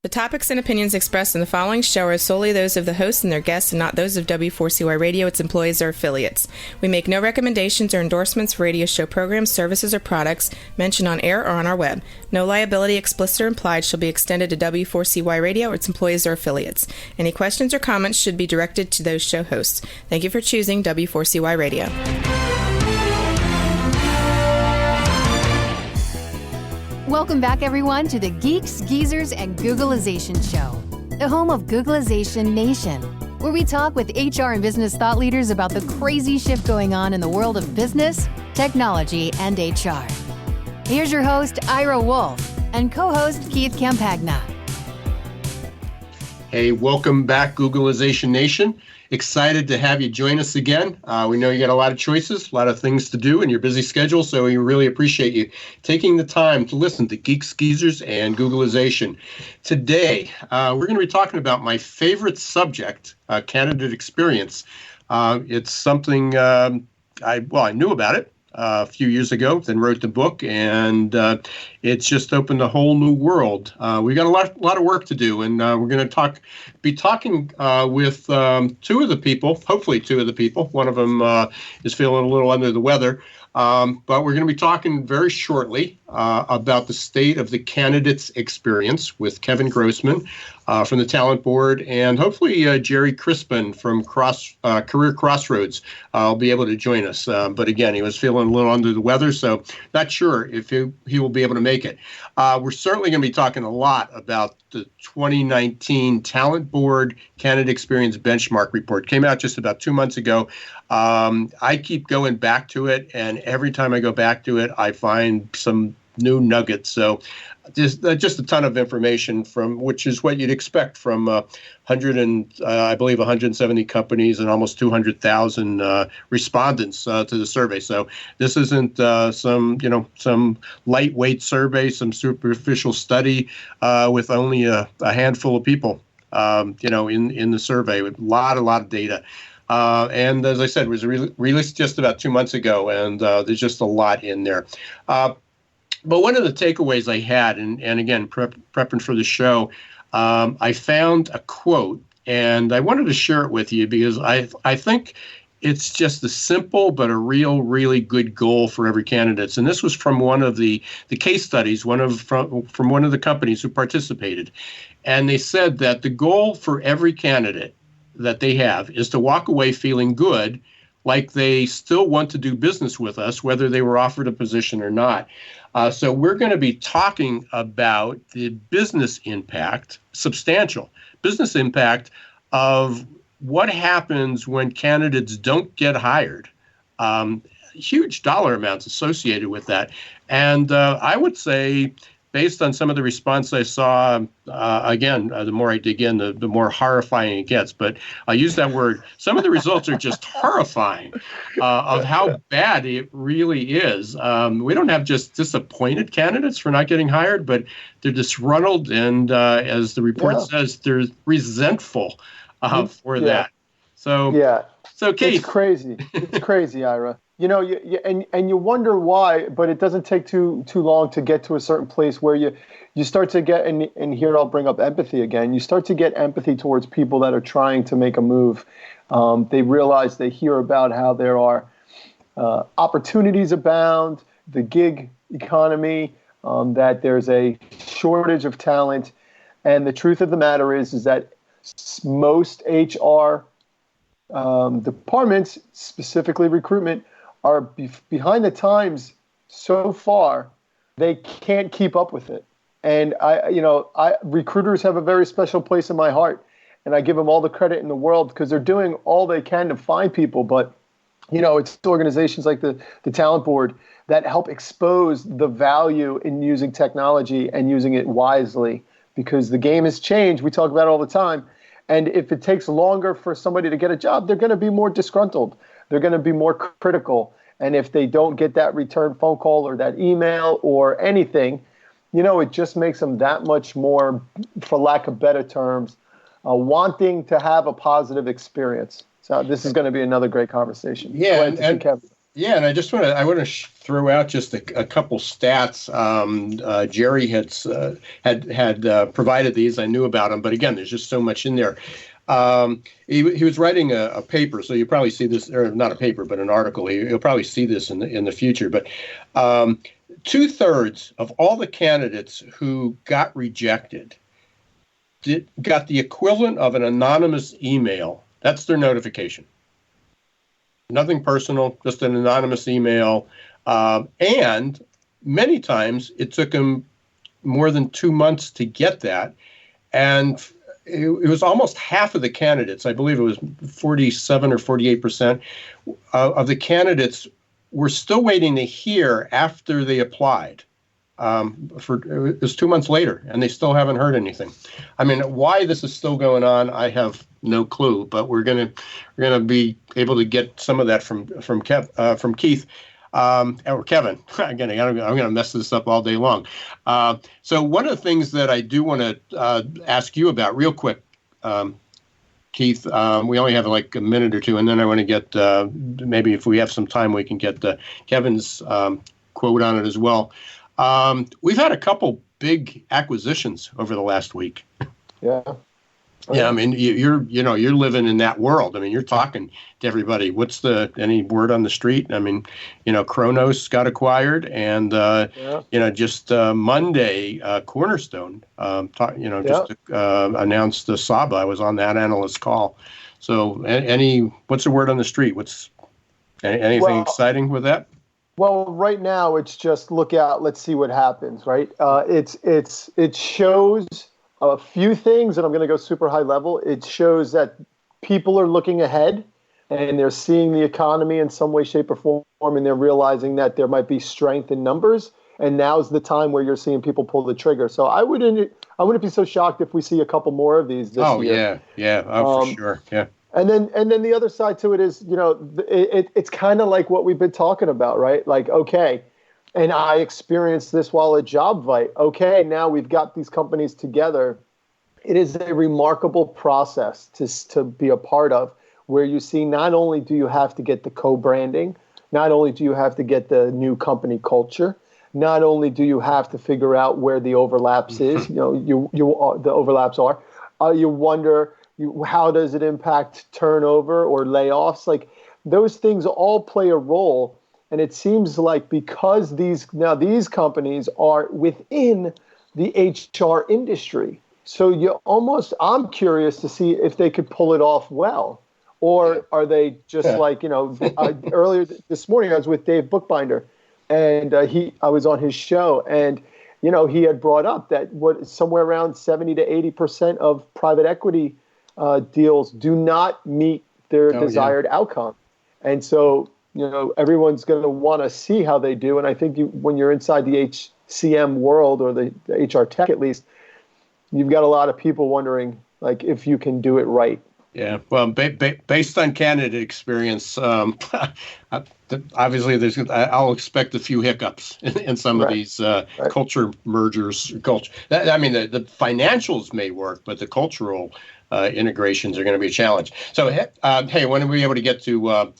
The topics and opinions expressed in the following show are solely those of the host and their guests and not those of W4CY Radio, its employees, or affiliates. We make no recommendations or endorsements for radio show programs, services, or products mentioned on air or on our web. No liability, explicit or implied, shall be extended to W4CY Radio or its employees or affiliates. Any questions or comments should be directed to those show hosts. Thank you for choosing W4CY Radio. Welcome back, everyone, to the Geeks, Geezers, and Googlization Show, the home of Googlization Nation, where we talk with HR and business thought leaders about the crazy shift going on in the world of business, technology, and HR. Here's your host, Ira Wolf, and co-host Keith Campagna. Hey, welcome back, Googlization Nation. Excited to have you join us again. We know you got a lot of choices, a lot of things to do in your busy schedule, so we really appreciate you taking the time to listen to Geeks, Geezers, and Googlization. Today, we're going to be talking about my favorite subject, candidate experience. It's something I knew about it a few years ago, then wrote the book, and it's just opened a whole new world. We got a lot of work to do, and we're going to be talking with hopefully two of the people. One of them is feeling a little under the weather, but we're going to be talking very shortly about the state of the candidates experience with Kevin Grossman from the Talent Board, and hopefully Jerry Crispin from Career Crossroads will be able to join us. But again, he was feeling a little under the weather, so not sure if he will be able to make it. We're certainly going to be talking a lot about the 2019 Talent Board Candidate Experience Benchmark Report. Came out just about 2 months ago. I keep going back to it, and every time I go back to it, I find some new nuggets. So just a ton of information which is what you'd expect from 170 companies and almost 200,000 respondents to the survey. So this isn't some lightweight survey, some superficial study with only a handful of people, in the survey with a lot of data. And as I said, it was released just about 2 months ago, and there's just a lot in there. But one of the takeaways I had, and again, prepping for the show, I found a quote, and I wanted to share it with you because I think it's just a simple but a really good goal for every candidate. And this was from one of the case studies, from one of the companies who participated. And they said that the goal for every candidate that they have is to walk away feeling good, like they still want to do business with us, whether they were offered a position or not. So we're going to be talking about the business impact, substantial business impact of what happens when candidates don't get hired. Huge dollar amounts associated with that. And I would say, based on some of the response I saw, the more I dig in, the more horrifying it gets. But I use that word. Some of the results are just horrifying of how bad it really is. We don't have just disappointed candidates for not getting hired, but they're disgruntled and, as the report says, they're resentful for that. So, Keith. It's crazy. It's crazy, Ira. And you wonder why, but it doesn't take too long to get to a certain place where you start to get, and here I'll bring up empathy again. You start to get empathy towards people that are trying to make a move. They realize, they hear about how there are opportunities abound, the gig economy, that there's a shortage of talent. And the truth of the matter is that most HR departments, specifically recruitment, are behind the times so far, they can't keep up with it. And recruiters have a very special place in my heart, and I give them all the credit in the world because they're doing all they can to find people. But, it's organizations like the Talent Board that help expose the value in using technology and using it wisely, because the game has changed. We talk about it all the time. And if it takes longer for somebody to get a job, they're going to be more disgruntled. They're going to be more critical. And if they don't get that return phone call or that email or anything, it just makes them that much more, for lack of better terms, wanting to have a positive experience. So this is going to be another great conversation. Yeah, Yeah, and I want to throw out just a couple stats. Jerry had provided these. I knew about them, but again, there's just so much in there. He was writing a paper, so you'll probably see this, or not a paper, but an article. You'll probably see this in the future. But 2/3 of all the candidates who got rejected got the equivalent of an anonymous email. That's their notification. Nothing personal, just an anonymous email. And many times it took them more than 2 months to get that. And it was almost half of the candidates, I believe it was 47 or 48% of the candidates were still waiting to hear after they applied. It was 2 months later, and they still haven't heard anything. I mean, why this is still going on, I have no clue. But we're gonna be able to get some of that from Keith or Kevin. Again, I'm gonna mess this up all day long. So one of the things that I do want to ask you about real quick, Keith, we only have like a minute or two, and then I want to get maybe if we have some time, we can get Kevin's quote on it as well. We've had a couple big acquisitions over the last week. Yeah. Yeah, I mean, you're living in that world. I mean, you're talking to everybody. What's any word on the street? I mean, Kronos got acquired, and just Monday, Cornerstone, just announced the Saba. I was on that analyst call. So, what's the word on the street? What's anything exciting with that? Well, right now it's just look out. Let's see what happens. Right? It shows a few things, and I'm going to go super high level. It shows that people are looking ahead, and they're seeing the economy in some way, shape, or form, and they're realizing that there might be strength in numbers. And now's the time where you're seeing people pull the trigger. So I wouldn't be so shocked if we see a couple more of these this year. For sure, yeah. And then the other side to it is, it's kind of like what we've been talking about, right? Like, okay, and I experienced this while at JobVite. Okay, now we've got these companies together. It is a remarkable process to be a part of, where you see not only do you have to get the co-branding, not only do you have to get the new company culture, not only do you have to figure out where the overlaps is, the overlaps are. You wonder how does it impact turnover or layoffs? Like those things all play a role. And it seems like because these companies are within the HR industry, so I'm curious to see if they could pull it off well, or are they just earlier this morning I was with Dave Bookbinder, and I was on his show, and he had brought up that somewhere around 70 to 80% of private equity deals do not meet their desired outcome, and so. Everyone's going to want to see how they do. And I think when you're inside the HCM world, or the HR tech at least, you've got a lot of people wondering, like, if you can do it right. Yeah, well, based on candidate experience, obviously I'll expect a few hiccups in some of these culture mergers. The financials may work, but the cultural integrations are going to be a challenge. So, hey, when are we able to get to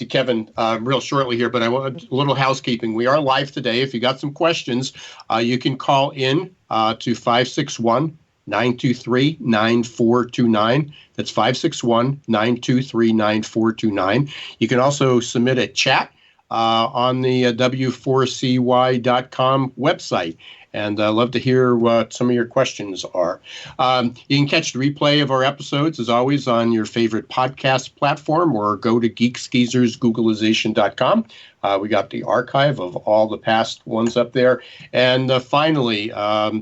Kevin real shortly here, but I want a little housekeeping. We are live today. If you got some questions, you can call in to 561-923-9429. That's 561-923-9429. You can also submit a chat on the W4CY.com website. And I'd love to hear what some of your questions are. You can catch the replay of our episodes, as always, on your favorite podcast platform, or go to geeksgeezersgoogleization.com. We got the archive of all the past ones up there. And finally,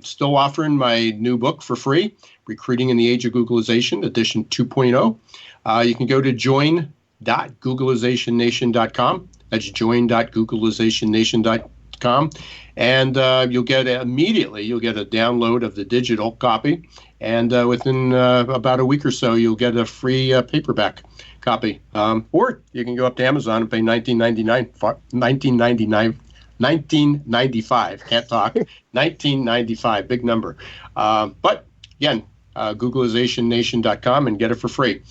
still offering my new book for free, Recruiting in the Age of Googlization, edition 2.0. You can go to join.googlizationnation.com. That's join.googlizationnation.com. And you'll get a download of the digital copy, and within about a week or so you'll get a free paperback copy, or you can go up to Amazon and pay $19.95. Can't talk. $19.95, big number, but again, googlizationnation.com, and get it for free.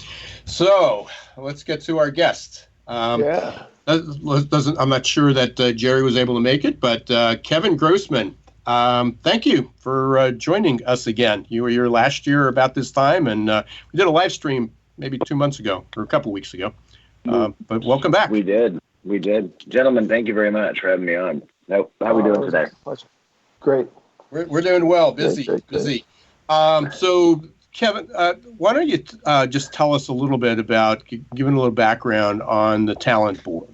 So let's get to our guest. Yeah. I'm not sure that Jerry was able to make it, but Kevin Grossman, thank you for joining us again. You were here last year about this time, and we did a live stream maybe 2 months ago or a couple weeks ago. But welcome back. We did. Gentlemen, thank you very much for having me on. How are we doing today? Great. We're doing well. Busy. So, Kevin, why don't you just tell us a little bit about, giving a little background on the Talent Board.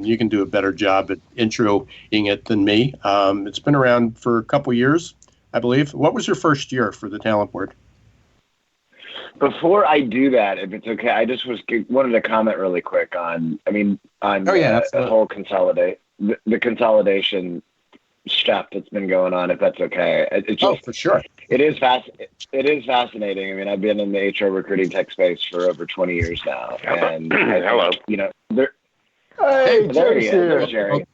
You can do a better job at introing it than me. It's been around for a couple years, I believe. What was your first year for the Talent Board? Before I do that, if it's okay, I just wanted to comment really quick on the whole the consolidation stuff that's been going on, if that's okay. For sure. It is fascinating. I mean, I've been in the HR recruiting tech space for over 20 years now. And hello. Hey, Jerry's here. There's Jerry.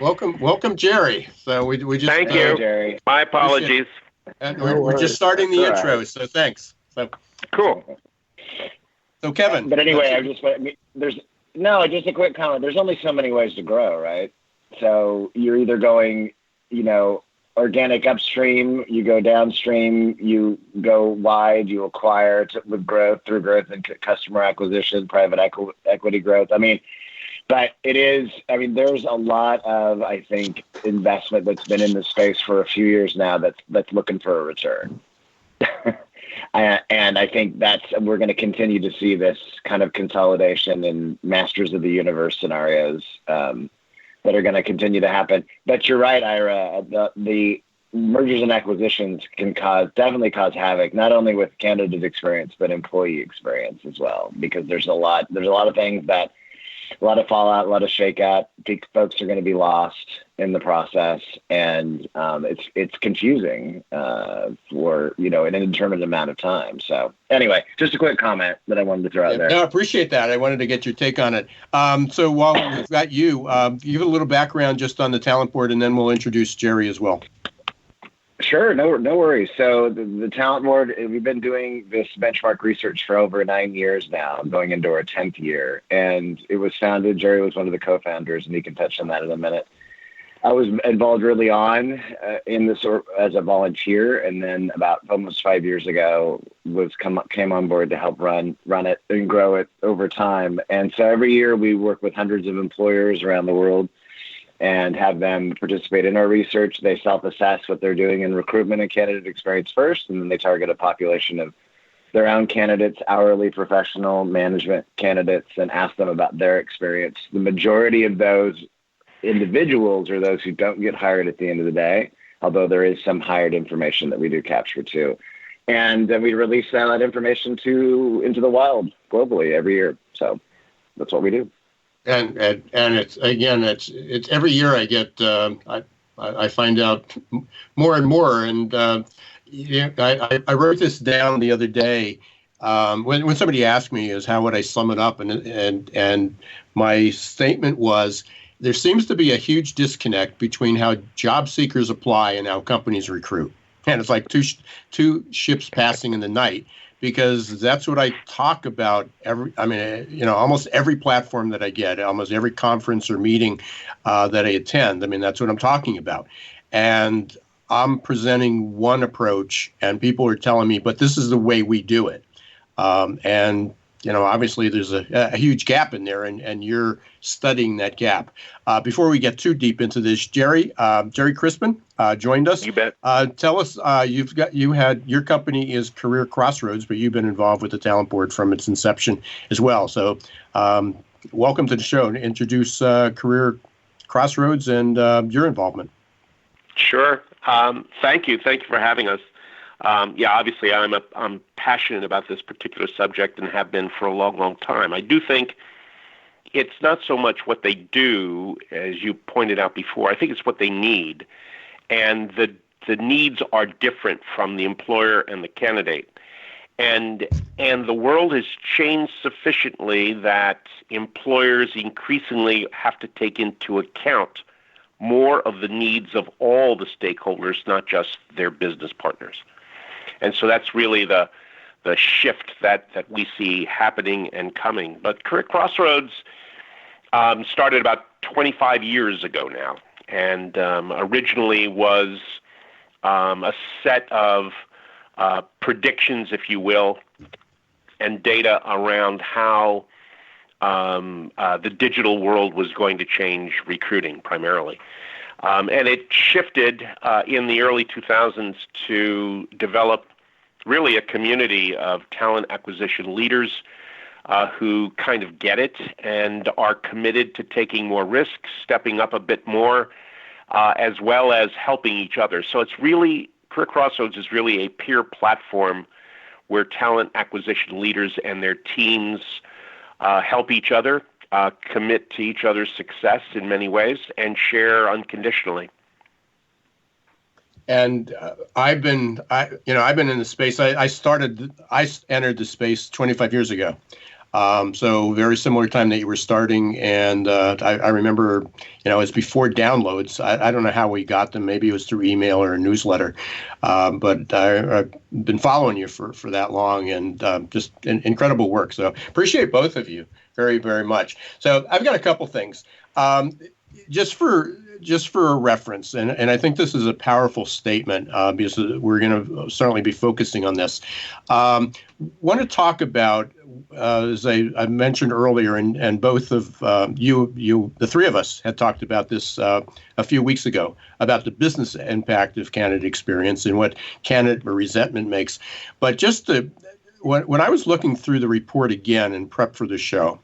Welcome, Jerry. So we just thank you, Jerry. My apologies. And we're just starting the intro, so thanks. So cool. So Kevin. But anyway, just a quick comment. There's only so many ways to grow, right? So you're either going, organic upstream, you go downstream, you go wide, you acquire through growth and customer acquisition, private equity growth. But there's a lot of, I think, investment that's been in the space for a few years now that's looking for a return. And I think we're going to continue to see this kind of consolidation and masters of the universe scenarios that are going to continue to happen. But you're right, Ira. The mergers and acquisitions can definitely cause havoc, not only with candidate experience but employee experience as well. Because there's a lot of things a lot of fallout, a lot of shakeout. Folks are going to be lost in the process, and it's confusing for an indeterminate amount of time. So anyway, just a quick comment that I wanted to throw out there. No, I appreciate that. I wanted to get your take on it. So while we've got you, give a little background just on the Talent Board, and then we'll introduce Jerry as well. Sure, no worries. So the Talent Board, we've been doing this benchmark research for over 9 years now, going into our 10th year. And it was founded, Jerry was one of the co-founders, and he can touch on that in a minute. I was involved early on in this as a volunteer, and then about almost 5 years ago came on board to help run it and grow it over time. And so every year we work with hundreds of employers around the world and have them participate in our research. They self-assess what they're doing in recruitment and candidate experience first, and then they target a population of their own candidates, hourly, professional, management candidates, and ask them about their experience. The majority of those individuals are those who don't get hired at the end of the day, although there is some hired information that we do capture too. And then we release that information into the wild globally every year. So that's what we do. And it's every year I get I find out more and more, and I wrote this down the other day when somebody asked me is how would I sum it up, and my statement was there seems to be a huge disconnect between how job seekers apply and how companies recruit, and it's like two ships passing in the night. Because that's what I talk about almost every platform that I get, almost every conference or meeting that I attend. That's what I'm talking about. And I'm presenting one approach, and people are telling me, but this is the way we do it. Obviously there's a huge gap in there, and you're studying that gap. Before we get too deep into this, Jerry Crispin joined us. You bet. Tell us, your company is Career Crossroads, but you've been involved with the Talent Board from its inception as well. So welcome to the show. Introduce Career Crossroads and your involvement. Sure. Thank you. Thank you for having us. Obviously I'm passionate about this particular subject and have been for a long, long time. I do think it's not so much what they do, as you pointed out before. I think it's what they need. And the needs are different from the employer and the candidate. And the world has changed sufficiently that employers increasingly have to take into account more of the needs of all the stakeholders, not just their business partners. And so that's really the shift that we see happening and coming. But Career Crossroads started about 25 years ago now, and originally was a set of predictions, if you will, and data around how the digital world was going to change recruiting primarily. And it shifted in the early 2000s to develop really a community of talent acquisition leaders who kind of get it and are committed to taking more risks, stepping up a bit more, as well as helping each other. So it's really, Career Crossroads is really a peer platform where talent acquisition leaders and their teams help each other, commit to each other's success in many ways, and share unconditionally. And I've been in the space. I entered the space 25 years ago. So very similar time that you were starting. And I remember, it was before downloads. I don't know how we got them. Maybe it was through email or a newsletter. But I've been following you for that long, and just incredible work. So appreciate both of you very, very much. So I've got a couple things. Just for a reference, and I think this is a powerful statement because we're going to certainly be focusing on this. Want to talk about, as I mentioned earlier, and both of you, the three of us, had talked about this a few weeks ago, about the business impact of candidate experience and what candidate resentment makes. But just when I was looking through the report again in prep for the show,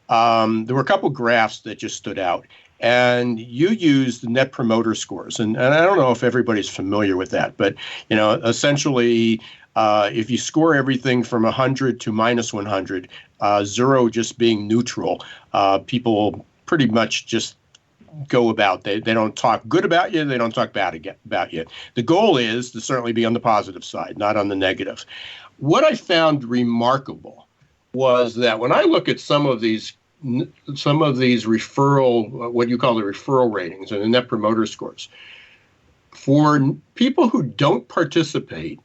there were a couple graphs that just stood out. And you used Net Promoter Scores, and I don't know if everybody's familiar with that, but essentially, if you score everything from 100 to minus 100, 0 just being neutral, people pretty much just go about. They don't talk good about you, they don't talk bad about you. The goal is to certainly be on the positive side, not on the negative. What I found remarkable was that when I look at some of these referral, what you call the referral ratings and the Net Promoter Scores, for people who don't participate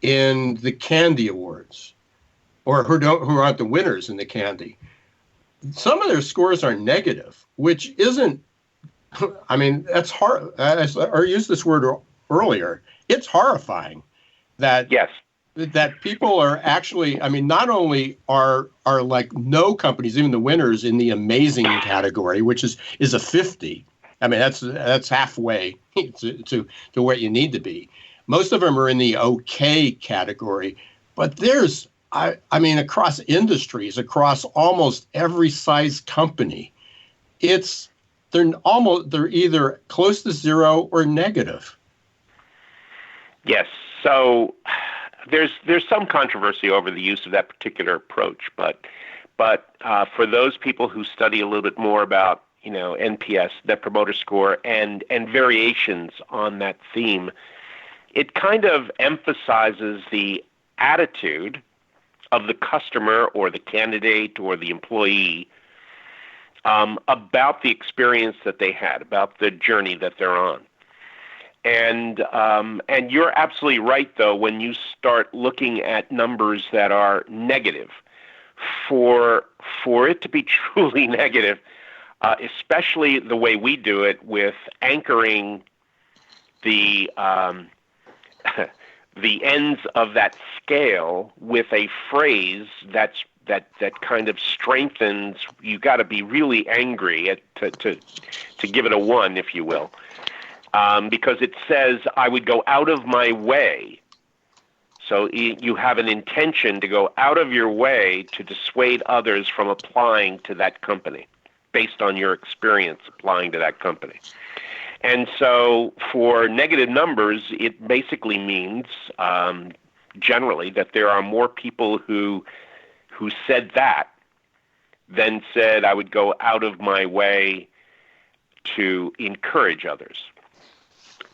in the Candy Awards, or who aren't the winners in the Candy, some of their scores are negative, which isn't. I mean, that's hard. I used this word earlier. It's horrifying that. Yes. That people are actually, not only are like no companies, even the winners in the amazing category, which is a 50. That's halfway to where you need to be. Most of them are in the okay category, but there's, across industries, across almost every size company, they're either close to 0 or negative. Yes. So there's some controversy over the use of that particular approach, but for those people who study a little bit more about NPS, Net Promoter Score, and variations on that theme, it kind of emphasizes the attitude of the customer or the candidate or the employee about the experience that they had, about the journey that they're on. And you're absolutely right, though, when you start looking at numbers that are negative. For it to be truly negative, especially the way we do it with anchoring the the ends of that scale with a phrase that kind of strengthens, you got to be really angry to give it a 1, if you will. Because it says, I would go out of my way. So you have an intention to go out of your way to dissuade others from applying to that company based on your experience applying to that company. And so for negative numbers, it basically means generally that there are more people who said that than said, I would go out of my way to encourage others.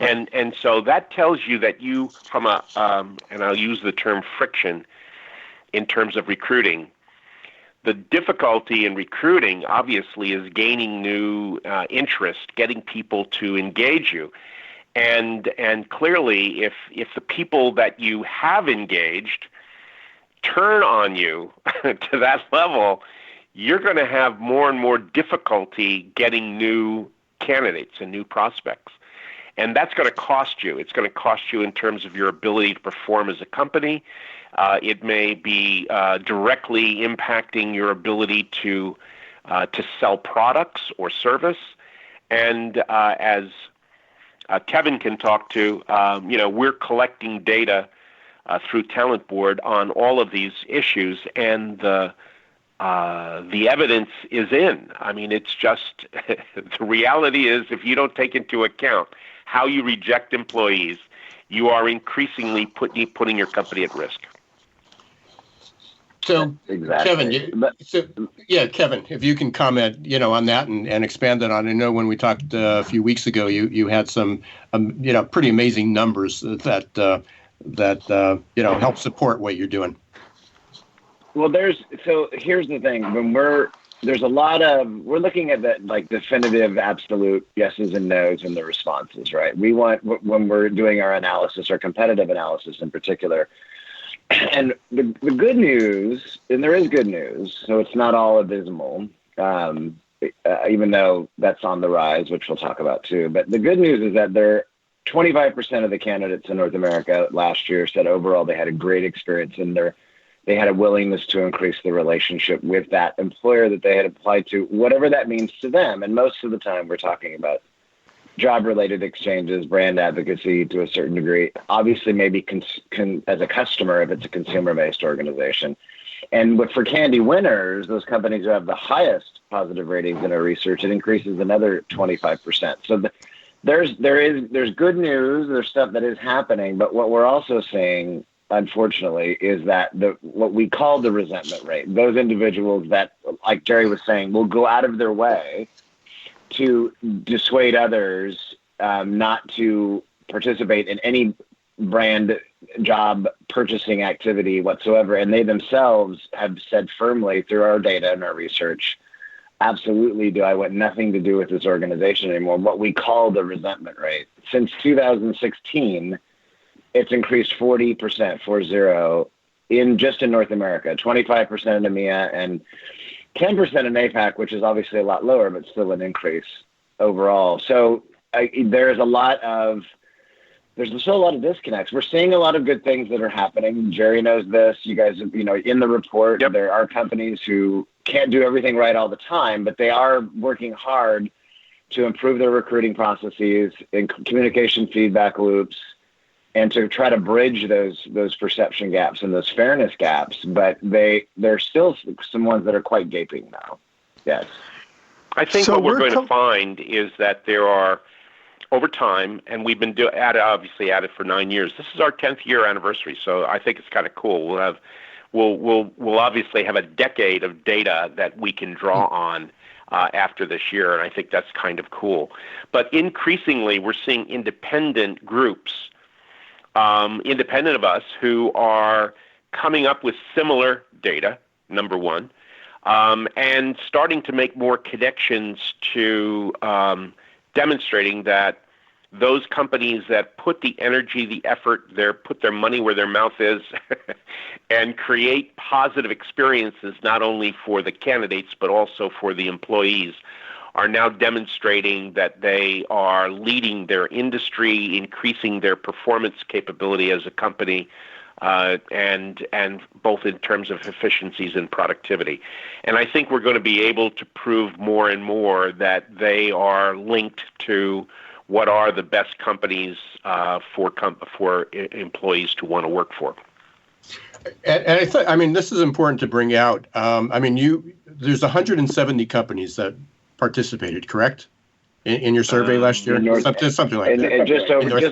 And so that tells you that you, from and I'll use the term friction in terms of recruiting, the difficulty in recruiting obviously is gaining new interest, getting people to engage you. And clearly, if the people that you have engaged turn on you to that level, you're going to have more and more difficulty getting new candidates and new prospects. And that's going to cost you. It's going to cost you in terms of your ability to perform as a company. It may be directly impacting your ability to sell products or service. And as Kevin can talk to, we're collecting data through Talent Board on all of these issues, and the evidence is in. I mean, it's just the reality is, if you don't take into account how you reject employees, you are increasingly putting your company at risk. So, exactly. Kevin, if you can comment, on that and expand it on. I know when we talked a few weeks ago, you had some, pretty amazing numbers that help support what you're doing. Well, here's the thing. When we're looking at that, like, definitive, absolute yeses and nos in the responses, right? We want, when we're doing our analysis, our competitive analysis in particular. And the good news, and there is good news, so it's not all abysmal, even though that's on the rise, which we'll talk about too. But the good news is that 25% of the candidates in North America last year said overall they had a great experience, and they had a willingness to increase the relationship with that employer that they had applied to, whatever that means to them. And most of the time we're talking about job-related exchanges, brand advocacy to a certain degree, obviously maybe as a customer if it's a consumer-based organization. And for Candy winners, those companies who have the highest positive ratings in our research, it increases another 25%. So there's good news, there's stuff that is happening, but what we're also seeing, unfortunately, is that what we call the resentment rate, those individuals that, like Jerry was saying, will go out of their way to dissuade others not to participate in any brand job purchasing activity whatsoever. And they themselves have said firmly through our data and our research, absolutely I want nothing to do with this organization anymore. What we call the resentment rate. Since 2016, it's increased 40%, 40, in North America, 25% in EMEA, and 10% in APAC, which is obviously a lot lower, but still an increase overall. So there's still a lot of disconnects. We're seeing a lot of good things that are happening. Jerry knows this. You guys, in the report, Yep. There are companies who can't do everything right all the time, but they are working hard to improve their recruiting processes and communication feedback loops, and to try to bridge those perception gaps and those fairness gaps. But there's still some ones that are quite gaping now. Yes. I think what we're going to find is that there are, over time, and we've been at it for 9 years. This is our 10th year anniversary, so I think it's kind of cool. We'll obviously have a decade of data that we can draw on after this year, and I think that's kind of cool. But increasingly, we're seeing independent groups, independent of us, who are coming up with similar data, number one, and starting to make more connections to demonstrating that those companies that put the energy, the effort, put their money where their mouth is and create positive experiences not only for the candidates but also for the employees are now demonstrating that they are leading their industry, increasing their performance capability as a company, and both in terms of efficiencies and productivity. And I think we're going to be able to prove more and more that they are linked to what are the best companies for employees to want to work for. And this is important to bring out. There's 170 companies that participated, correct? In your survey last year? Something like that. Just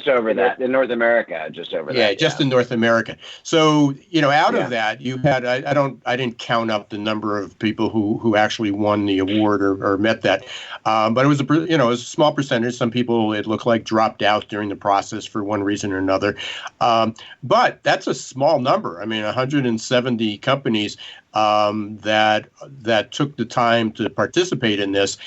over that. In North America, just over that. Yeah, just in North America. So, out of that, you had, I didn't count up the number of people who actually won the award or met that. But it was a small percentage. Some people, it looked like, dropped out during the process for one reason or another. But that's a small number. 170 companies that took the time to participate in this.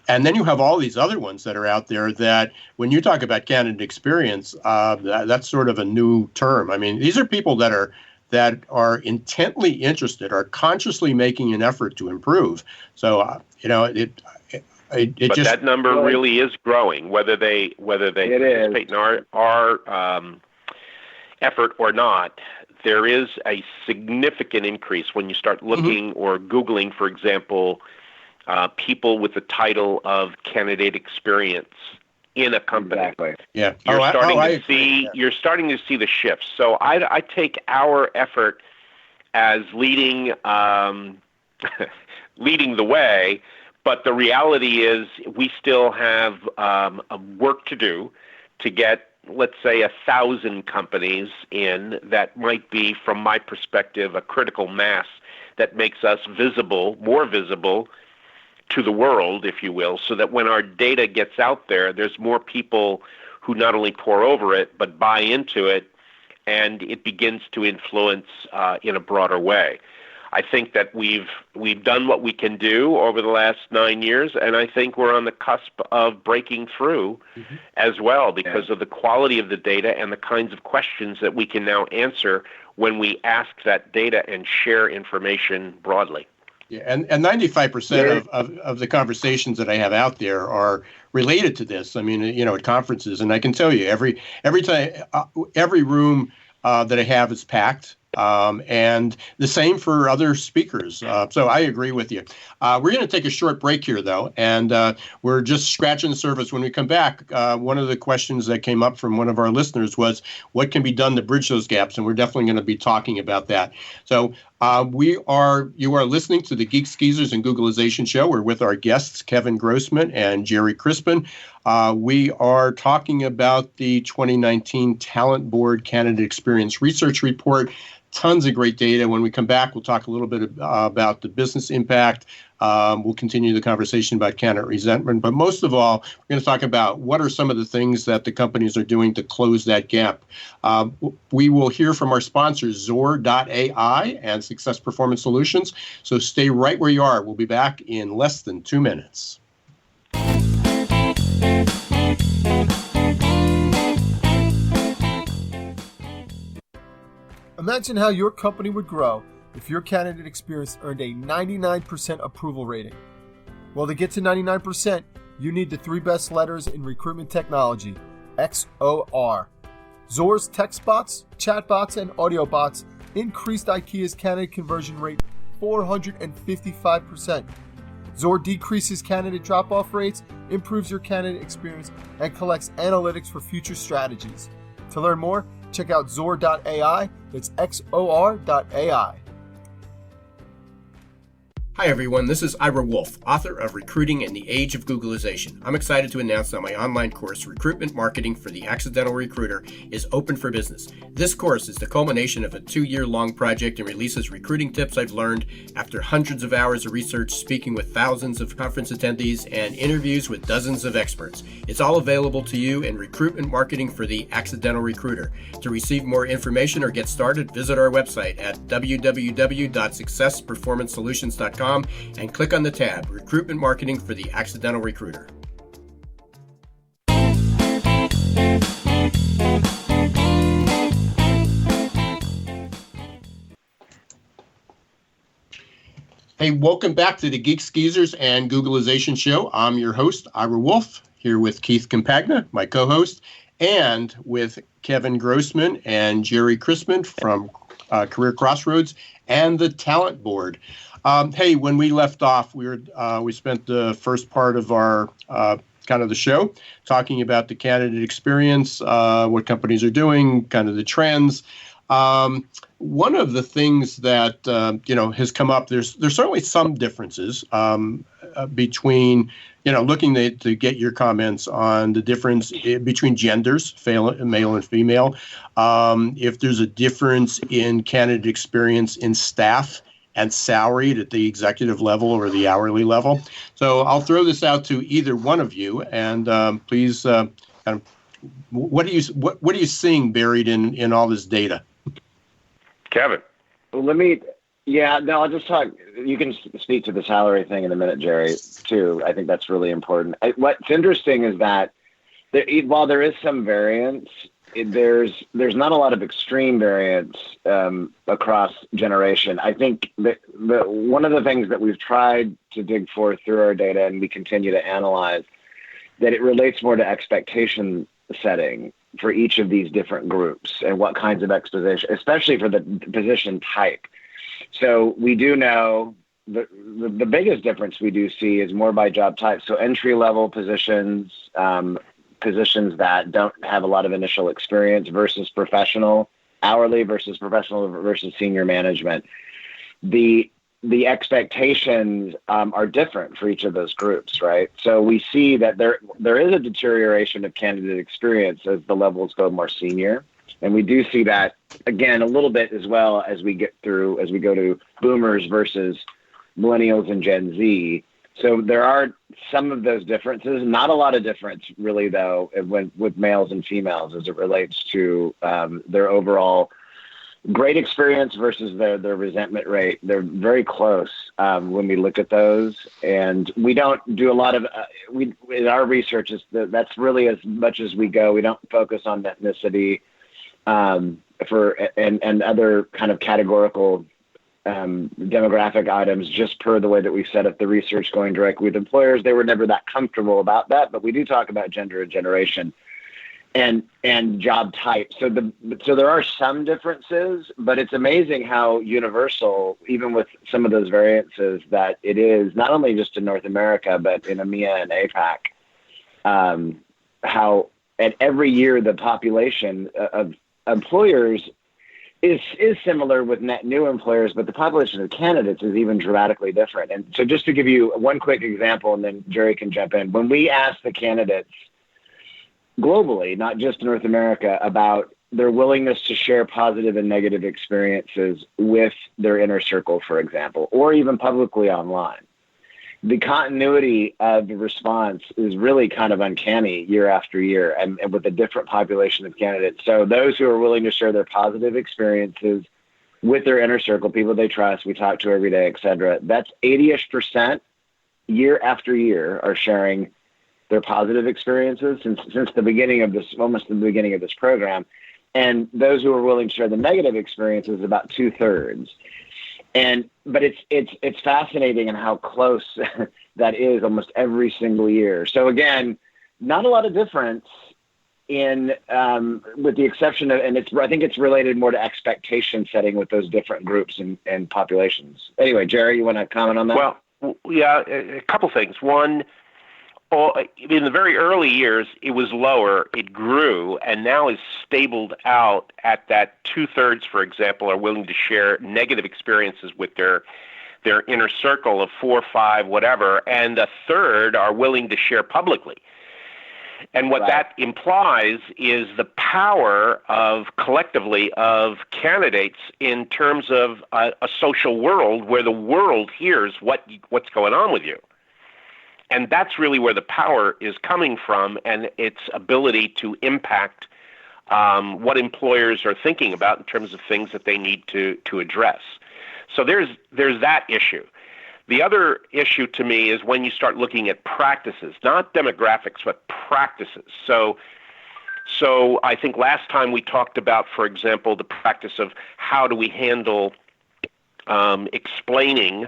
And then you have all these other ones that are out there that, when you talk about candidate experience, that's sort of a new term. These are people that that are intently interested, are consciously making an effort to improve. So, but just, that number really is growing, whether they participate in our effort or not. There is a significant increase when you start looking or Googling, for example, people with the title of candidate experience in a company. Exactly. Yeah. You're starting to see the shifts. So I take our effort as leading leading the way, but the reality is we still have work to do to get, let's say, 1,000 companies in that might be, from my perspective, a critical mass that makes us more visible to the world, if you will, so that when our data gets out there, there's more people who not only pore over it, but buy into it, and it begins to influence in a broader way. I think that we've done what we can do over the last 9 years, and I think we're on the cusp of breaking through as well because of the quality of the data and the kinds of questions that we can now answer when we ask that data and share information broadly. Yeah, and 95% of the conversations that I have out there are related to this. I mean, at conferences, and I can tell you every time, every room that I have is packed. And the same for other speakers. So I agree with you. We're going to take a short break here, though, and we're just scratching the surface. When we come back, one of the questions that came up from one of our listeners was, what can be done to bridge those gaps? And we're definitely going to be talking about that. So you are listening to the Geeks, Geezers, and Googlization show. We're with our guests, Kevin Grossman and Jerry Crispin. We are talking about the 2019 Talent Board Candidate Experience Research Report. Tons of great data. When we come back, we'll talk a little bit about the business impact. We'll continue the conversation about candidate resentment. But most of all, we're going to talk about what are some of the things that the companies are doing to close that gap. We will hear from our sponsors, Zor.ai and Success Performance Solutions. So stay right where you are. We'll be back in less than 2 minutes. Imagine how your company would grow if your candidate experience earned a 99% approval rating. Well, to get to 99%, you need the 3 best letters in recruitment technology, XOR. Zor's text bots, chat bots, and audio bots increased IKEA's candidate conversion rate 455%. Zor decreases candidate drop-off rates, improves your candidate experience, and collects analytics for future strategies. To learn more, check out Zor.ai. It's XOR.ai. Hi everyone, this is Ira Wolf, author of Recruiting in the Age of Googlization. I'm excited to announce that my online course, Recruitment Marketing for the Accidental Recruiter, is open for business. This course is the culmination of a 2-year-long project and releases recruiting tips I've learned after hundreds of hours of research, speaking with thousands of conference attendees, and interviews with dozens of experts. It's all available to you in Recruitment Marketing for the Accidental Recruiter. To receive more information or get started, visit our website at www.successperformancesolutions.com and click on the tab Recruitment Marketing for the Accidental Recruiter. Hey, welcome back to the Geeks, Geezers, and Googlization show. I'm your host, Ira Wolf, here with Keith Campagna, my co-host, and with Kevin Grossman and Jerry Crispin from Career Crossroads and the Talent Board. Hey, when we left off, we spent the first part of our kind of the show talking about the candidate experience, what companies are doing, kind of the trends. One of the things that has come up, there's certainly some differences between looking to get your comments on the difference between genders, male and female. If there's a difference in candidate experience in staff and salaried at the executive level or the hourly level. So I'll throw this out to either one of you, and please, kind of, what are you seeing buried in all this data? Kevin. I'll just talk. You can speak to the salary thing in a minute, Jerry, too. I think that's really important. What's interesting is that while there is some variance there's not a lot of extreme variance across generation. I think that one of the things that we've tried to dig for through our data, and we continue to analyze, that it relates more to expectation setting for each of these different groups and what kinds of exposition, especially for the position type. So we do know the biggest difference we do see is more by job type. So entry-level positions, positions that don't have a lot of initial experience versus professional, hourly versus professional versus senior management. The expectations are different for each of those groups, right? So we see that there is a deterioration of candidate experience as the levels go more senior. And we do see that, again, a little bit as well as we go to boomers versus millennials and Gen Z. So there are some of those differences, not a lot of difference really, though, with males and females as it relates to their overall great experience versus their resentment rate. They're very close when we look at those. And we don't do a lot of, in our research, that's really as much as we go. We don't focus on ethnicity and other kind of categorical demographic items just per the way that we set up the research going directly with employers. They were never that comfortable about that, but we do talk about gender and generation and job type. So there are some differences, but it's amazing how universal, even with some of those variances, that it is not only just in North America, but in EMEA and APAC, how at every year the population of employers is similar with net new employers, but the population of candidates is even dramatically different. And so just to give you one quick example, and then Jerry can jump in. When we ask the candidates globally, not just North America, about their willingness to share positive and negative experiences with their inner circle, for example, or even publicly online, the continuity of the response is really kind of uncanny year after year, and with a different population of candidates. So those who are willing to share their positive experiences with their inner circle, people they trust, we talk to every day, et cetera, that's 80-ish% year after year are sharing their positive experiences since the beginning of this, almost the beginning of this program. And those who are willing to share the negative experiences, about 2/3. But it's fascinating in how close that is almost every single year. So again, not a lot of difference in with the exception of, and I think it's related more to expectation setting with those different groups and populations. Anyway, Jerry, you want to comment on that? Well, yeah, a couple things. One, in the very early years, it was lower, it grew, and now is stabled out at that 2/3, for example, are willing to share negative experiences with their inner circle of 4, 5, whatever, and 1/3 are willing to share publicly. And what that implies is the power of collectively of candidates in terms of a social world where the world hears what's going on with you. And that's really where the power is coming from, and its ability to impact what employers are thinking about in terms of things that they need to address. So there's that issue. The other issue to me is when you start looking at practices, not demographics, but practices. So I think last time we talked about, for example, the practice of how do we handle explaining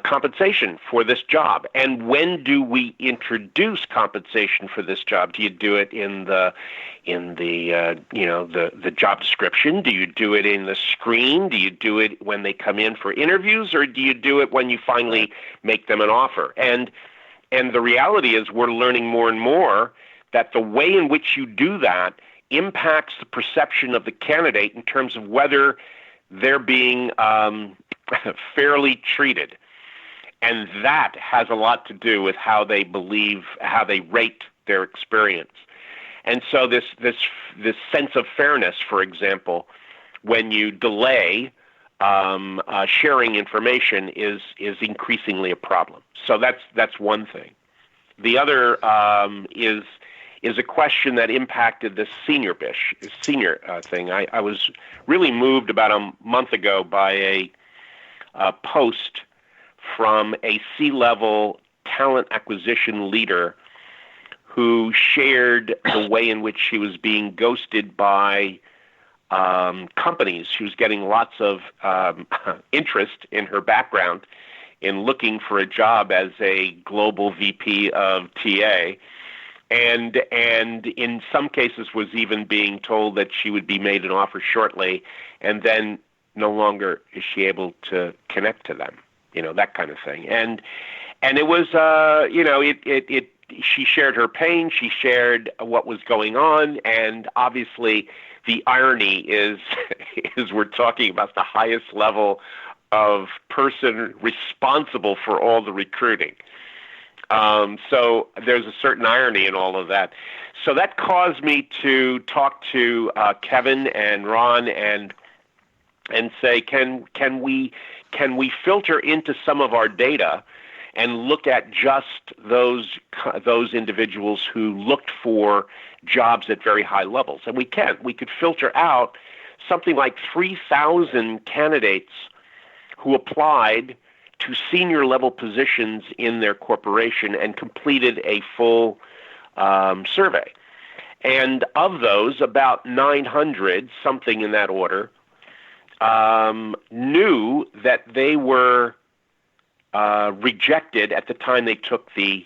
compensation for this job, and when do we introduce compensation for this job? Do you do it in the job description? Do you do it in the screen? Do you do it when they come in for interviews, or do you do it when you finally make them an offer? And the reality is we're learning more and more that the way in which you do that impacts the perception of the candidate in terms of whether they're being fairly treated. And that has a lot to do with how they rate their experience. And so this sense of fairness, for example, when you delay sharing information is increasingly a problem. So that's one thing. The other is a question that impacted the senior thing. I was really moved about a month ago by a post from a C-level talent acquisition leader who shared the way in which she was being ghosted by companies. She was getting lots of interest in her background in looking for a job as a global VP of TA, and in some cases was even being told that she would be made an offer shortly, and then no longer is she able to connect to them, that kind of thing. And it was, she shared her pain, she shared what was going on, and obviously the irony is we're talking about the highest level of person responsible for all the recruiting. So there's a certain irony in all of that. So that caused me to talk to Kevin and Ron and say, can we filter into some of our data and look at just those individuals who looked for jobs at very high levels? And we can. We could filter out something like 3,000 candidates who applied to senior level positions in their corporation and completed a full survey. And of those, about 900, something in that order, knew that they were rejected at the time they took the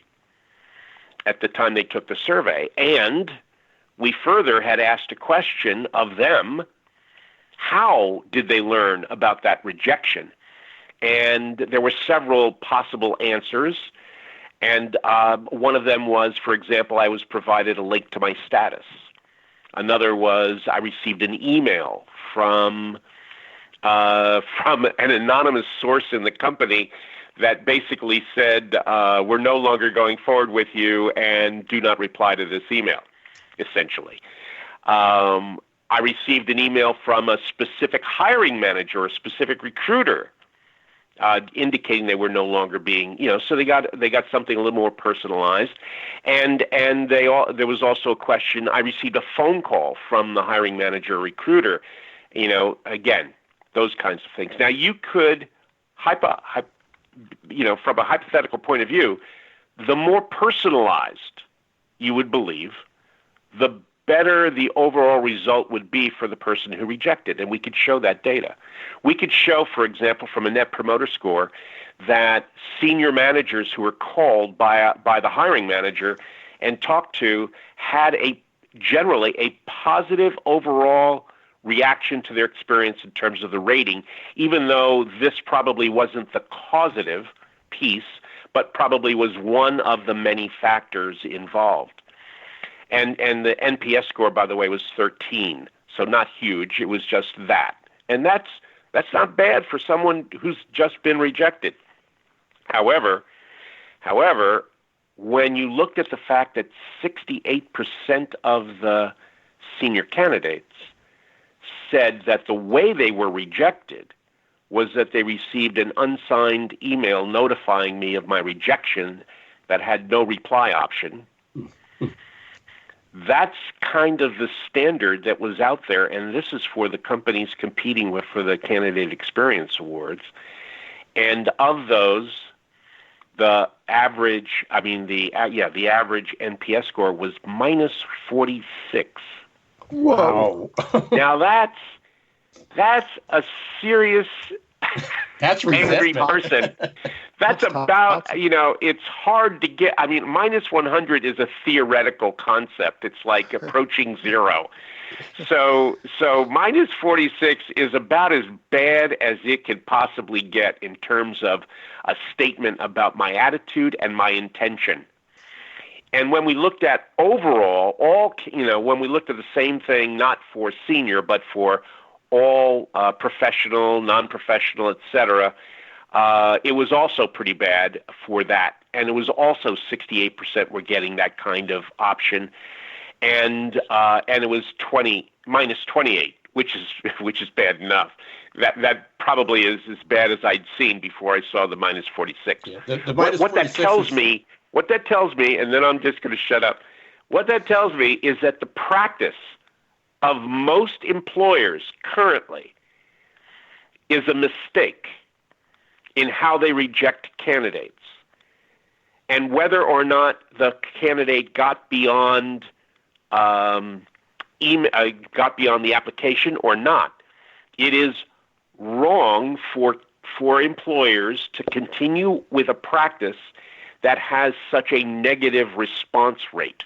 survey. And we further had asked a question of them: how did they learn about that rejection? And there were several possible answers. And one of them was, for example, I was provided a link to my status. Another was I received an email from an anonymous source in the company that basically said, we're no longer going forward with you and do not reply to this email, essentially. I received an email from a specific hiring manager, a specific recruiter, indicating they were no longer being, so they got something a little more personalized. And there was also a question. I received a phone call from the hiring manager or recruiter, again, those kinds of things. Now you could, from a hypothetical point of view, the more personalized you would believe, the better the overall result would be for the person who rejected. And we could show that data. We could show, for example, from a Net Promoter Score, that senior managers who were called by the hiring manager and talked to had generally a positive overall reaction to their experience in terms of the rating, even though this probably wasn't the causative piece, but probably was one of the many factors involved. And the NPS score, by the way, was 13, so not huge. It was just that. And that's not bad for someone who's just been rejected. However, when you looked at the fact that 68% of the senior candidates said that the way they were rejected was that they received an unsigned email notifying me of my rejection that had no reply option, that's kind of the standard that was out there, and this is for the companies competing for the Candidate Experience Awards. And of those, the average NPS score was minus 46. Whoa! Now that's a serious That's angry person. That's about, it's hard to get. I mean, minus 100 is a theoretical concept. It's like approaching zero. So minus 46 is about as bad as it could possibly get in terms of a statement about my attitude and my intention. And when we looked at overall, when we looked at the same thing, not for senior, but for all professional, non-professional, et cetera, it was also pretty bad for that. And it was also 68% were getting that kind of option. And it was minus 28, which is bad enough. That probably is as bad as I'd seen before I saw the minus 46. Yeah, the minus what 46 that tells me, and then I'm just going to shut up. What that tells me is that the practice of most employers currently is a mistake in how they reject candidates. and whether or not the candidate got beyond got beyond the application or not. It is wrong for employers to continue with a practice that has such a negative response rate.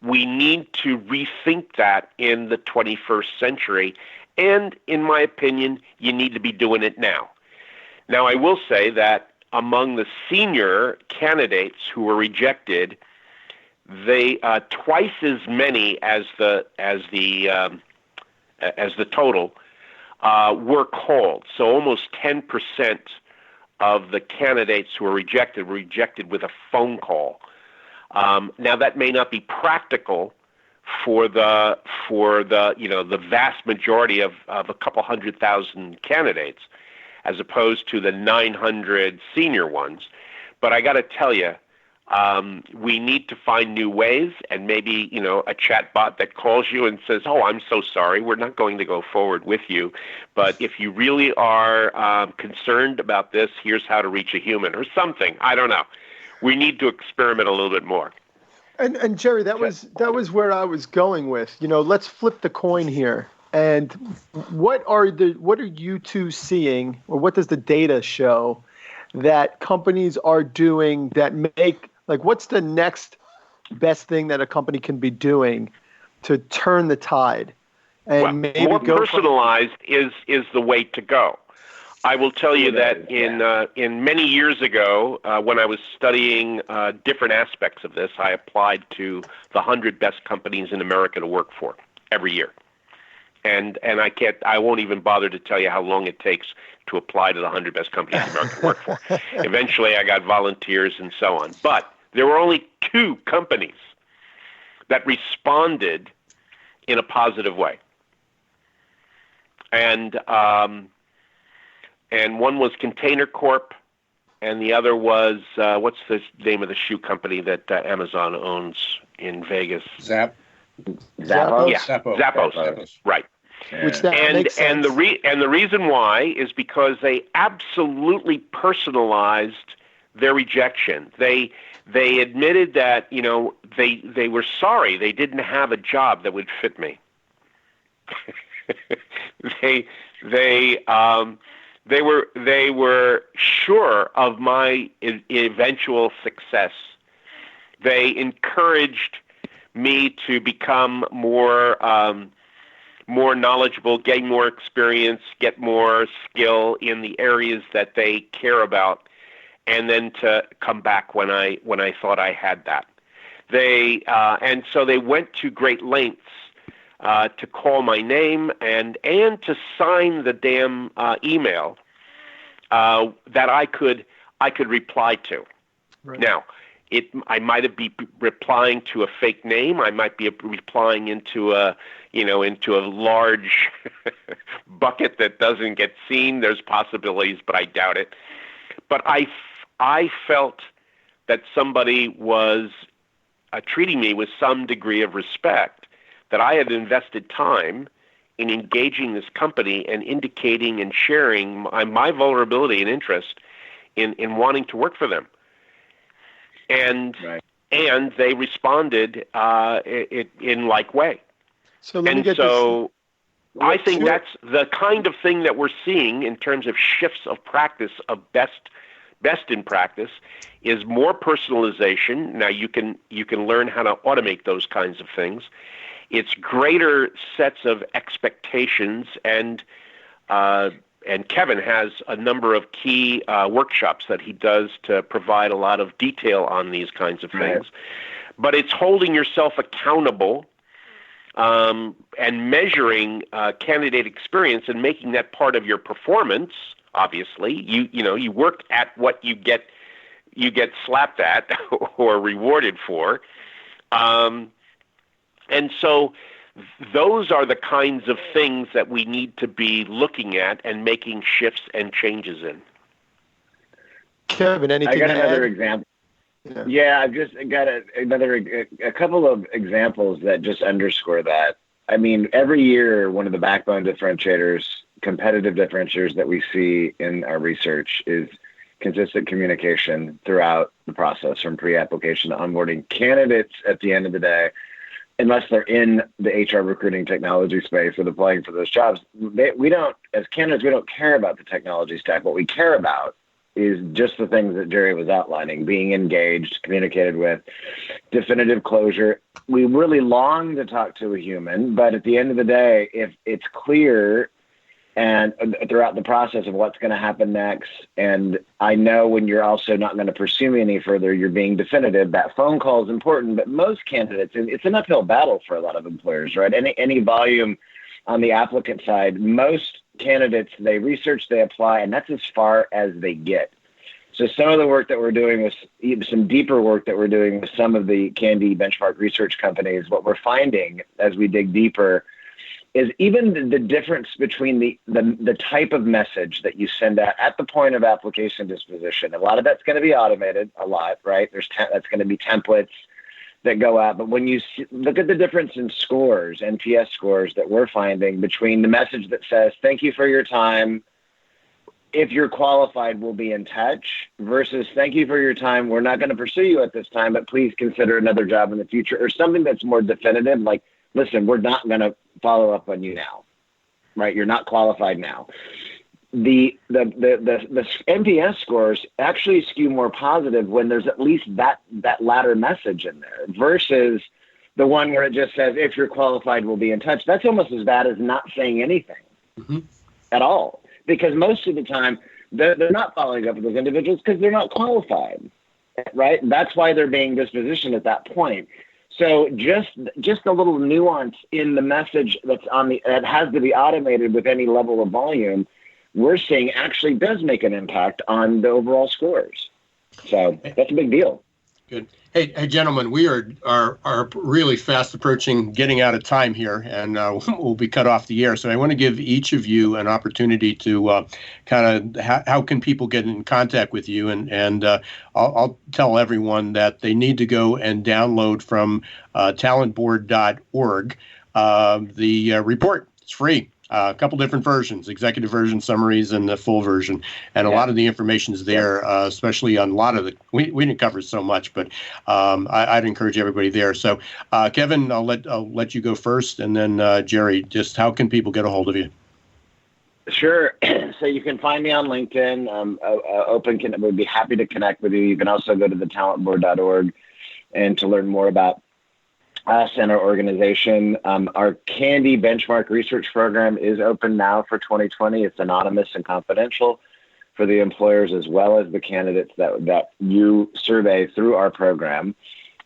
We need to rethink that in the 21st century, and in my opinion, you need to be doing it now. Now, I will say that among the senior candidates who were rejected, they twice as many as the total were called. So almost 10% of the candidates who were rejected with a phone call. Now that may not be practical for the vast majority of a couple 100,000 candidates, as opposed to the 900 senior ones. But I got to tell you, we need to find new ways, and maybe, a chat bot that calls you and says, "Oh, I'm so sorry, we're not going to go forward with you. But if you really are concerned about this, here's how to reach a human," or something. I don't know. We need to experiment a little bit more. And Jerry, that was where I was going with. Let's flip the coin here. And what are you two seeing, or what does the data show that companies are doing that make, like, what's the next best thing that a company can be doing to turn the tide? And maybe more personalized is the way to go. I will tell you that in many years ago, when I was studying different aspects of this, I applied to the 100 best companies in America to work for every year. And I won't even bother to tell you how long it takes to apply to the 100 best companies in America to work for. Eventually, I got volunteers and so on. But there were only 2 companies that responded in a positive way. And one was Container Corp, and the other was, what's the name of the shoe company that Amazon owns in Vegas? Zappos. Yeah, Zappos. Right. Which that makes sense. And the reason why is because they absolutely personalized their rejection. They admitted that they were sorry they didn't have a job that would fit me. They were sure of my eventual success. They encouraged me to become more knowledgeable, gain more experience, get more skill in the areas that they care about, and then to come back when I thought I had that. And so they went to great lengths to call my name and to sign the damn email that I could reply to. Right. Now, I might be replying to a fake name. I might be replying into a large bucket that doesn't get seen. There's possibilities, but I doubt it. But I felt that somebody was treating me with some degree of respect, that I had invested time in engaging this company and indicating and sharing my vulnerability and interest in wanting to work for them. And they responded in like way. So let me get this. I think that's the kind of thing that we're seeing in terms of shifts of practice of best in practice is more personalization. Now you can learn how to automate those kinds of things. It's greater sets of expectations, and Kevin has a number of key workshops that he does to provide a lot of detail on these kinds of things. But it's holding yourself accountable and measuring candidate experience and making that part of your performance. Obviously, you work at what you get slapped at or rewarded for. And so those are the kinds of things that we need to be looking at and making shifts and changes in. Kevin, anything to add? I got another example. Yeah, I've just got a couple of examples that just underscore that. I mean, every year, one of the backbone differentiators, competitive differentiators that we see in our research is consistent communication throughout the process, from pre-application to onboarding. Candidates, at the end of the day, unless they're in the HR recruiting technology space and applying for those jobs, we don't, as candidates, we don't care about the technology stack. What we care about is just the things that Jerry was outlining: being engaged, communicated with, definitive closure. We really long to talk to a human, but at the end of the day, if it's clear and throughout the process of what's going to happen next, and I know when you're also not going to pursue me any further, you're being definitive, that phone call is important. But most candidates, it's an uphill battle for a lot of employers, right? Any volume on the applicant side, most candidates, they research, they apply, and that's as far as they get. So some of the work that we're doing with some deeper work that we're doing with some of the Candy benchmark research companies, what we're finding as we dig deeper is even the difference between the type of message that you send out at the point of application disposition. A lot of that's going to be automated, a lot, right? That's going to be templates that go out. But when you look at the difference in scores, NPS scores that we're finding between the message that says, thank you for your time, if you're qualified, we'll be in touch, versus thank you for your time, we're not going to pursue you at this time, but please consider another job in the future, or something that's more definitive, like, listen, we're not going to follow up on you now, right? You're not qualified now. The NPS scores actually skew more positive when there's at least that latter message in there, versus the one where it just says, if you're qualified, we'll be in touch. That's almost as bad as not saying anything at all, because most of the time they're not following up with those individuals because they're not qualified, right? That's why they're being dispositioned at that point. So just a little nuance in the message that has to be automated with any level of volume, we're seeing actually does make an impact on the overall scores. So that's a big deal. Good. Hey, gentlemen, we are really fast approaching getting out of time here, and we'll be cut off the air. So I want to give each of you an opportunity to kind of how can people get in contact with you, and I'll tell everyone that they need to go and download from talentboard.org the report. It's free. A couple different versions, executive version, summaries, and the full version. And a lot of the information is there, especially on a lot of we didn't cover so much, but I'd encourage everybody there. So, Kevin, I'll let you go first, and then Jerry, just how can people get a hold of you? Sure. So you can find me on LinkedIn. Would be happy to connect with you. You can also go to the talentboard.org and to learn more about us and our organization. Our Candy benchmark research program is open now for 2020. It's anonymous and confidential for the employers as well as the candidates that you survey through our program,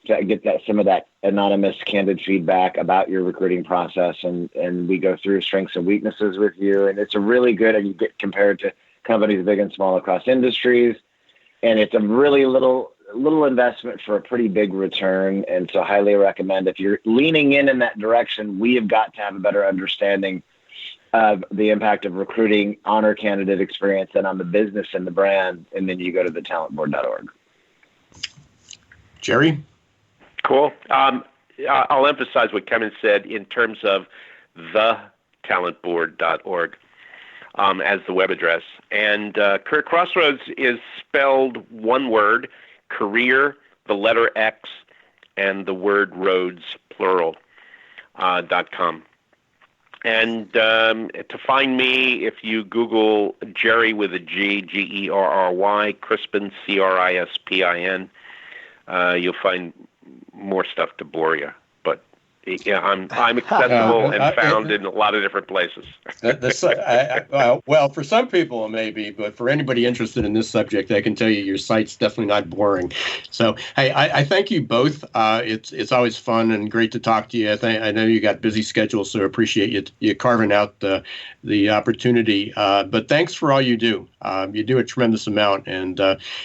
to get some of that anonymous, candid feedback about your recruiting process. And we go through strengths and weaknesses with you. And it's a really good, and you get compared to companies big and small across industries. And it's a really little investment for a pretty big return. And so highly recommend, if you're leaning in that direction, we have got to have a better understanding of the impact of recruiting on our candidate experience and on the business and the brand. And then you go to the talentboard.org. Jerry? Cool. I'll emphasize what Kevin said in terms of the talentboard.org as the web address. And Career Crossroads is spelled one word: career, the letter X, and the word roads, plural, .com. And to find me, if you Google Jerry with a G, Gerry, Crispin, Crispin, you'll find more stuff to bore you. But yeah, I'm accessible and found in a lot of different places. Well, for some people it may be, but for anybody interested in this subject, I can tell you your site's definitely not boring. So, hey, I thank you both. It's always fun and great to talk to you. I know you got busy schedules, so I appreciate you carving out the opportunity. But thanks for all you do. You do a tremendous amount, and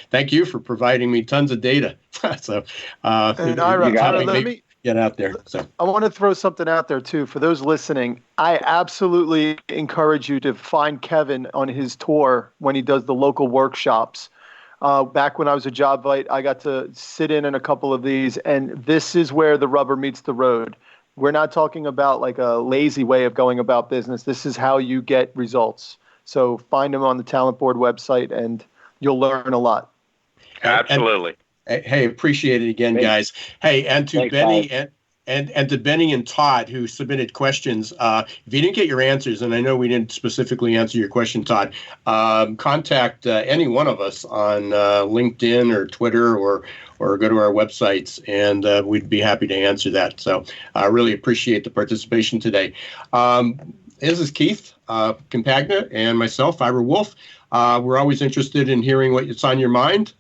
thank you for providing me tons of data. So, and Ira, let me get out there. So I want to throw something out there too for those listening. I absolutely encourage you to find Kevin on his tour when he does the local workshops. Back when I was a JobVite, I got to sit in a couple of these, and this is where the rubber meets the road. We're not talking about like a lazy way of going about business. This is how you get results. So find him on the Talent Board website and you'll learn a lot. Absolutely. Hey, appreciate it again, guys. Hey, and to Benny and to Benny and Todd, who submitted questions. If you didn't get your answers, and I know we didn't specifically answer your question, Todd, contact any one of us on LinkedIn or Twitter or go to our websites, and we'd be happy to answer that. So I really appreciate the participation today. This is Keith Campagna and myself, Ira Wolf. We're always interested in hearing what's on your mind.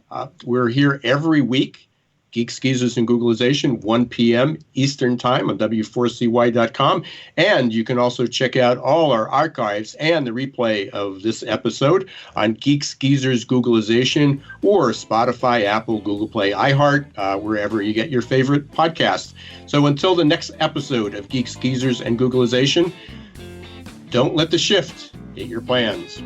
We're here every week, Geeks, Geezers, and Googlization, 1 p.m. Eastern Time on W4CY.com. And you can also check out all our archives and the replay of this episode on Geeks, Geezers, Googlization, or Spotify, Apple, Google Play, iHeart, wherever you get your favorite podcasts. So until the next episode of Geeks, Geezers, and Googlization, don't let the shift hit your plans.